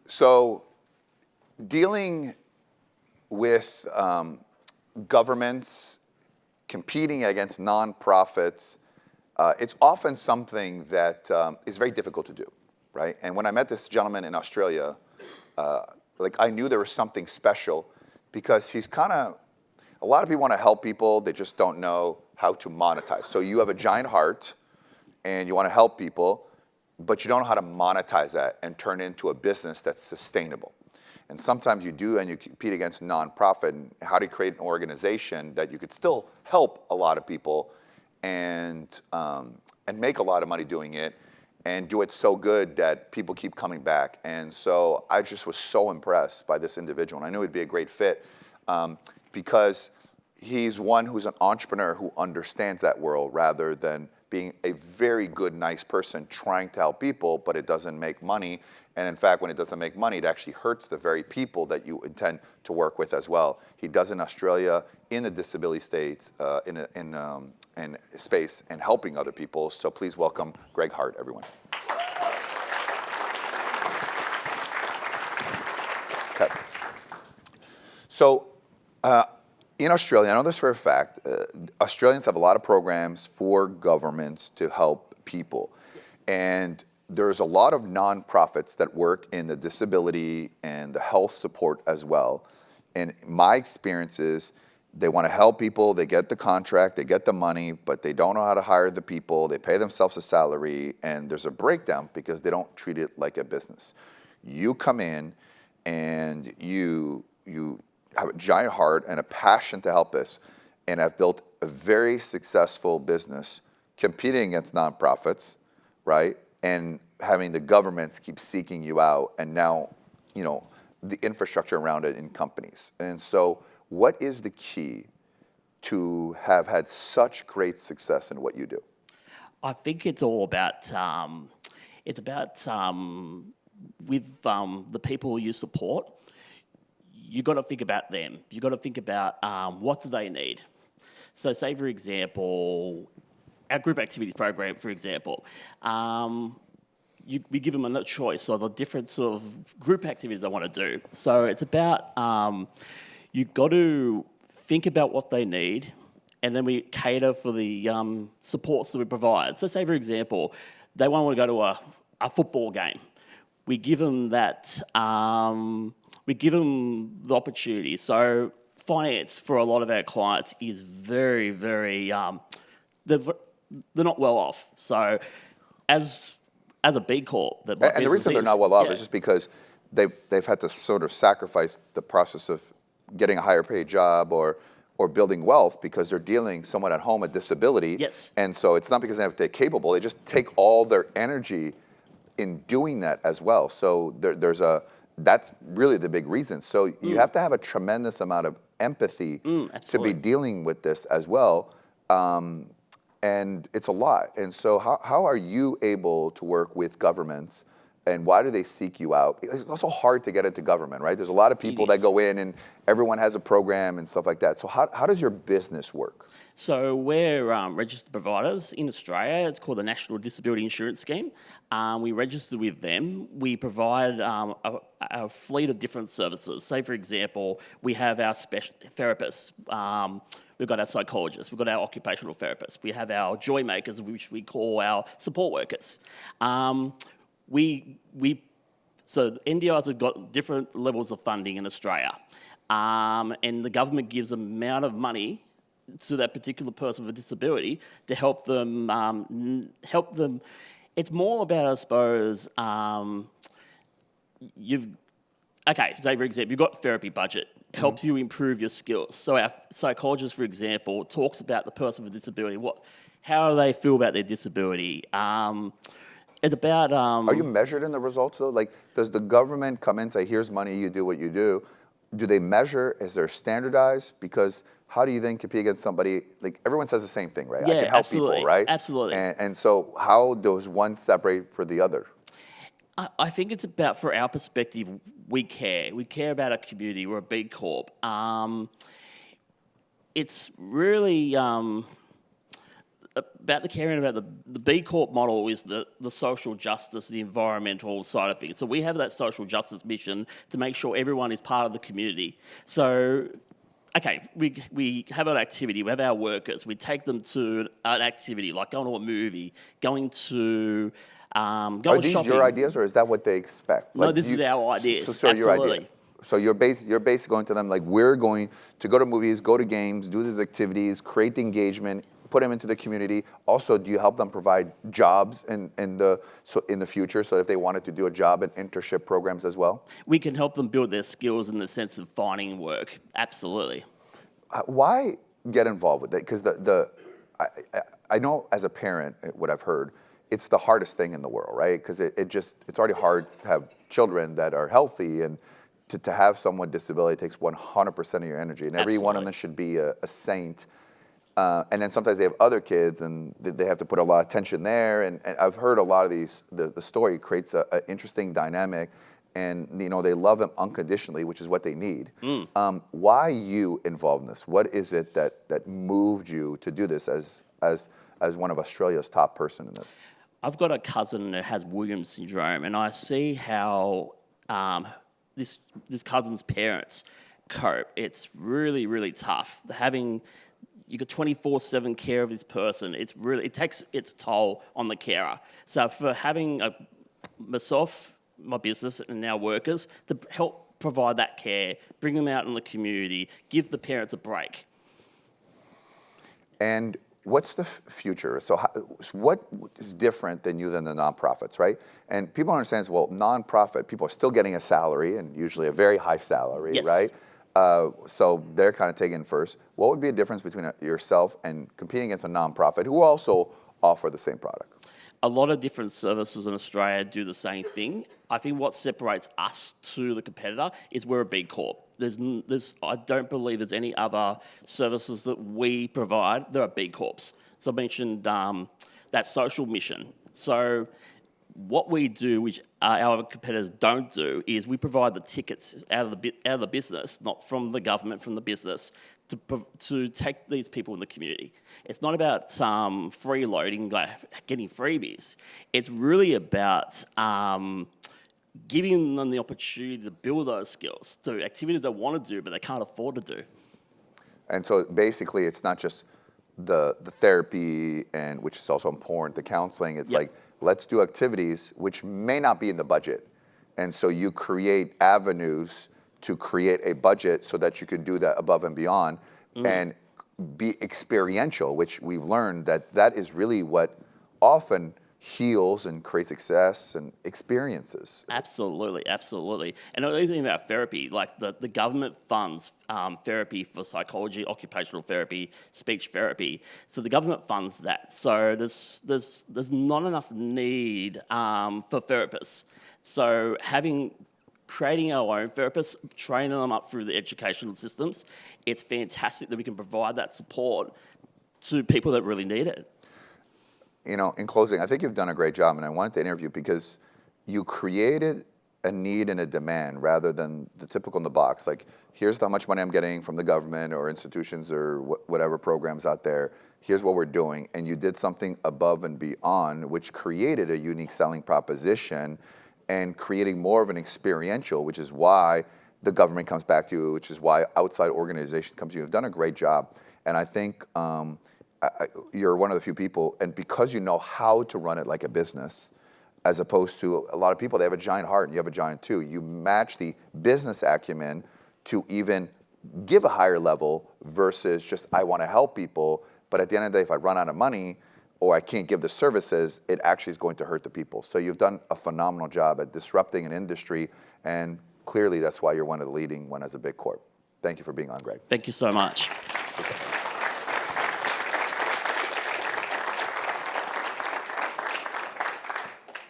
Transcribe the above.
So dealing with governments, competing against nonprofits, it's often something that is very difficult to do, right? And when I met this gentleman in Australia, I knew there was something special because he's a lot of people want to help people, they just don't know how to monetize. So you have a giant heart and you want to help people, but you don't know how to monetize that and turn it into a business that's sustainable. And sometimes you do, and you compete against nonprofit. And how do you create an organization that you could still help a lot of people and make a lot of money doing it, and do it so good that people keep coming back? And so I just was so impressed by this individual, and I knew he'd be a great fit because he's one who's an entrepreneur who understands that world rather than being a very good, nice person trying to help people, but it doesn't make money. And in fact, when it doesn't make money, it actually hurts the very people that you intend to work with as well. He does in Australia, in the disability states, in space, and helping other people. So please welcome Greg Hart, everyone. Okay. So in Australia, I know this for a fact, Australians have a lot of programs for governments to help people. And there's a lot of nonprofits that work in the disability and the health support as well. And my experience is they want to help people, they get the contract, they get the money, but they don't know how to hire the people, they pay themselves a salary, and there's a breakdown because they don't treat it like a business. You come in and you have a giant heart and a passion to help us, and have built a very successful business competing against nonprofits, right? And having the governments keep seeking you out, and now, the infrastructure around it in companies. And so what is the key to have had such great success in what you do? I think it's all about, with the people you support, you got to think about them. You got to think about what do they need. So say, for example, our group activities program, for example, we give them a choice of the different sort of group activities they want to do. So it's about, you've got to think about what they need, and then we cater for the supports that we provide. So say, for example, they want to go to a football game. We give them that, we give them the opportunity. So finance for a lot of our clients is very, very, they're not well off. So as a B Corp, and the reason they're not well off is just because they've had to sort of sacrifice the process of getting a higher paid job or building wealth because they're dealing someone at home with disability. Yes. And so it's not because they're capable, they just take all their energy in doing that as well. So that's really the big reason. So you have to have a tremendous amount of empathy to be dealing with this as well. And it's a lot. And so how are you able to work with governments, and why do they seek you out? It's also hard to get into government, right? There's a lot of people that go in and everyone has a program and stuff like that. So how does your business work? So we're registered providers in Australia. It's called the National Disability Insurance Scheme. We register with them. We provide a fleet of different services. Say, for example, we have our special therapists. We've got our psychologists. We've got our occupational therapists. We have our joy makers, which we call our support workers. So NDIs have got different levels of funding in Australia. And the government gives an amount of money to that particular person with a disability to help them. It's more about, I suppose, say, for example, you've got therapy budget, helps you improve your skills. So our psychologist, for example, talks about the person with disability, how do they feel about their disability. It's about... Are you measured in the results, though? Like, does the government come in and say, here's money, you do what you do? Do they measure? Is there standardized? Because how do you then compete against somebody? Like, everyone says the same thing, right? Yeah, I can help people, right? Absolutely. And so how does one separate for the other? I think it's about, for our perspective, we care. We care about our community. We're a B Corp. It's really... about the caring about the B Corp model is the social justice, the environmental side of things. So we have that social justice mission to make sure everyone is part of the community. So, okay, we have an activity, we have our workers, we take them to an activity like going to a movie, going to Are going these shopping. your ideas, or is that what they expect? No, this is our ideas. So your idea. Absolutely. So you're basically going to them like, we're going to go to movies, go to games, do these activities, create the engagement, put them into the community. Also, do you help them provide jobs in the future, so that if they wanted to do a job and internship programs as well? We can help them build their skills in the sense of finding work. Absolutely. Why get involved with it? Because I know as a parent, what I've heard, it's the hardest thing in the world, right? Because it's already hard to have children that are healthy, and to have someone with disability takes 100% of your energy, and every one of them should be a saint. And then sometimes they have other kids, and they have to put a lot of attention there. And I've heard a lot of these. The story creates an interesting dynamic, and they love them unconditionally, which is what they need. Why you involved in this? What is it that moved you to do this as one of Australia's top person in this? I've got a cousin that has Williams syndrome, and I see how this cousin's parents cope. It's really, really tough. You got 24/7 care of this person. It takes its toll on the carer. So for having myself, my business, and our workers to help provide that care, bring them out in the community, give the parents a break. And what's the future? So what is different than the nonprofits, right? And people understand, well, nonprofit, people are still getting a salary, and usually a very high salary, Yes. right? So they're kind of taken first. What would be a difference between yourself and competing against a nonprofit who also offer the same product? A lot of different services in Australia do the same thing. I think what separates us to the competitor is we're a B Corp. I don't believe there's any other services that we provide that are B Corps. So I mentioned that social mission. So what we do, which our competitors don't do, is we provide the tickets out of the business, not from the government, from the business, to take these people in the community. It's not about freeloading, like getting freebies. It's really about giving them the opportunity to build those skills to activities they want to do but they can't afford to do. And so basically, it's not just the therapy, and which is also important, the counseling. It's like, let's do activities which may not be in the budget. And so you create avenues to create a budget so that you can do that above and beyond and be experiential, which we've learned that is really what often heals and creates success and experiences. Absolutely, absolutely. And the other thing about therapy, like the government funds therapy for psychology, occupational therapy, speech therapy. So the government funds that. So there's not enough need for therapists. So creating our own therapists, training them up through the educational systems, it's fantastic that we can provide that support to people that really need it. In closing, I think you've done a great job, and I wanted to interview because you created a need and a demand rather than the typical in the box. Like, here's how much money I'm getting from the government or institutions or whatever programs out there. Here's what we're doing. And you did something above and beyond, which created a unique selling proposition and creating more of an experiential, which is why the government comes back to you, which is why outside organizations come to you. You've done a great job. And I think you're one of the few people, and because you know how to run it like a business, as opposed to a lot of people, they have a giant heart and you have a giant too. You match the business acumen to even give a higher level versus just, I want to help people, but at the end of the day, if I run out of money or I can't give the services, it actually is going to hurt the people. So you've done a phenomenal job at disrupting an industry, and clearly that's why you're one of the leading one as a big corp. Thank you for being on, Greg. Thank you so much.